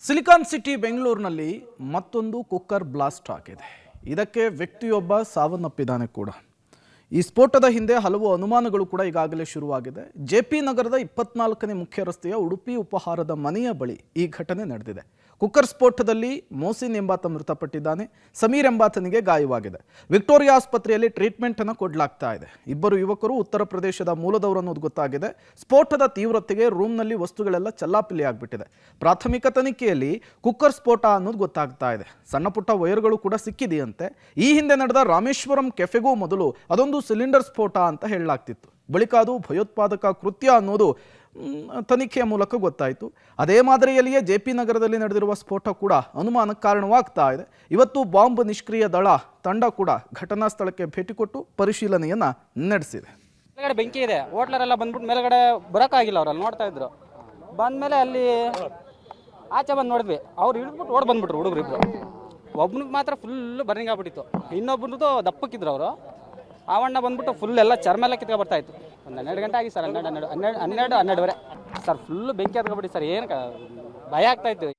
Silicon city ಬೆಂಗಳೂರಿನಲ್ಲಿ ಮತ್ತೊಂದು cooker blast ಆಗಿದೆ. ಇದಕ್ಕೆ ವ್ಯಕ್ತಿಯೊಬ್ಬ ಸಾವನ್ನಪ್ಪಿದ್ದಾನೆ ಕೂಡ. ಈ ಸ್ಫೋಟದ ಹಿಂದೆ ಹಲವು ಅನುಮಾನಗಳು ಕೂಡ ಈಗಾಗಲೇ ಶುರುವಾಗಿದೆ. ಜೆಪಿ ನಗರದ 24ನೇ ಮುಖ್ಯ ರಸ್ತೆಯ ಉಡುಪಿ ಉಪಹಾರದ ಮನೆಯ ಬಳಿ ಈ ಘಟನೆ ನಡೆದಿದೆ. ಕುಕ್ಕರ್ ಸ್ಫೋಟದಲ್ಲಿ ಮೋಸಿನ್ ಎಂಬಾತ ಮೃತಪಟ್ಟಿದ್ದಾನೆ. ಸಮೀರ್ ಎಂಬಾತನಿಗೆ ಗಾಯವಾಗಿದೆ. ವಿಕ್ಟೋರಿಯಾ ಆಸ್ಪತ್ರೆಯಲ್ಲಿ ಟ್ರೀಟ್ಮೆಂಟ್ ಅನ್ನು ಕೊಡಲಾಗ್ತಾ ಇದೆ. ಇಬ್ಬರು ಯುವಕರು ಉತ್ತರ ಪ್ರದೇಶದ ಮೂಲದವರು ಅನ್ನೋದು ಗೊತ್ತಾಗಿದೆ. ಸ್ಫೋಟದ ತೀವ್ರತೆಗೆ ರೂಮ್ನಲ್ಲಿ ವಸ್ತುಗಳೆಲ್ಲ ಚಲ್ಲಾಪಿಲ್ಲಿ ಆಗಿಬಿಟ್ಟಿದೆ. ಪ್ರಾಥಮಿಕ ತನಿಖೆಯಲ್ಲಿ ಕುಕ್ಕರ್ ಸ್ಫೋಟ ಅನ್ನೋದು ಗೊತ್ತಾಗ್ತಾ ಇದೆ. ಸಣ್ಣ ಪುಟ್ಟ ವೈರ್ಗಳು ಕೂಡ ಸಿಕ್ಕಿದೆಯಂತೆ. ಈ ಹಿಂದೆ ನಡೆದ ರಾಮೇಶ್ವರಂ ಕೆಫೆಗೂ ಮೊದಲು ಅದೊಂದು ಸಿಲಿಂಡರ್ ಸ್ಫೋಟ ಅಂತ ಹೇಳಲಾಗ್ತಿತ್ತು. ಬಳಿಕ ಅದು ಭಯೋತ್ಪಾದಕ ಕೃತ್ಯ ಅನ್ನೋದು ತನಿಖೆಯ ಮೂಲಕ ಗೊತ್ತಾಯಿತು. ಅದೇ ಮಾದರಿಯಲ್ಲಿಯೇ ಜೆಪಿ ನಗರದಲ್ಲಿ ನಡೆದಿರುವ ಸ್ಫೋಟ ಕೂಡ ಅನುಮಾನಕ್ಕೆ ಕಾರಣವಾಗ್ತಾ ಇದೆ. ಇವತ್ತು ಬಾಂಬ್ ನಿಷ್ಕ್ರಿಯ ದಳ ತಂಡ ಕೂಡ ಘಟನಾ ಸ್ಥಳಕ್ಕೆ ಭೇಟಿ ಕೊಟ್ಟು ಪರಿಶೀಲನೆಯನ್ನ ನಡೆಸಿದೆ. ಮೇಲ್ಗಡೆ ಬೆಂಕಿ ಇದೆ. ಹೋಟ್ಲರೆಲ್ಲ ಬಂದ್ಬಿಟ್ಟು ಮೇಲ್ಗಡೆ ಬರೋಕ್ಕಾಗಿಲ್ಲ. ಅವರಲ್ಲಿ ನೋಡ್ತಾ ಇದ್ರು. ಬಂದಮೇಲೆ ಅಲ್ಲಿ ಆಚೆ ಬಂದು ನೋಡಿದ್ವಿ. ಅವ್ರು ಹಿಡಿದ್ಬಿಟ್ಟು ಓಡ್ ಬಂದ್ಬಿಟ್ರು ಹುಡುಗರು ಇಬ್ರು. ಒಬ್ಬನಿಗೆ ಮಾತ್ರ ಫುಲ್ ಬರ್ನಿಂಗ್ ಆಗ್ಬಿಟ್ಟಿತ್ತು. ಇನ್ನೊಬ್ಬನದು ದಪ್ಪಕ್ಕಿದ್ರು ಅವರು. ಆವಣ್ಣ ಬಂದ್ಬಿಟ್ಟು ಫುಲ್ ಎಲ್ಲ ಚರ್ಮ ಎಲ್ಲ ಕಿತ್ಕೊ ಬರ್ತಾ ಇತ್ತು. ಒಂದು 12 ಗಂಟೆ ಆಗಿ ಸರ್. 12:12 ಸರ್. ಫುಲ್ ಬೆಂಕಿ ಹತ್ಕೊಬಿಟ್ಟು ಸರ್. ಏನು ಭಯ ಆಗ್ತಾ ಇತ್ತು.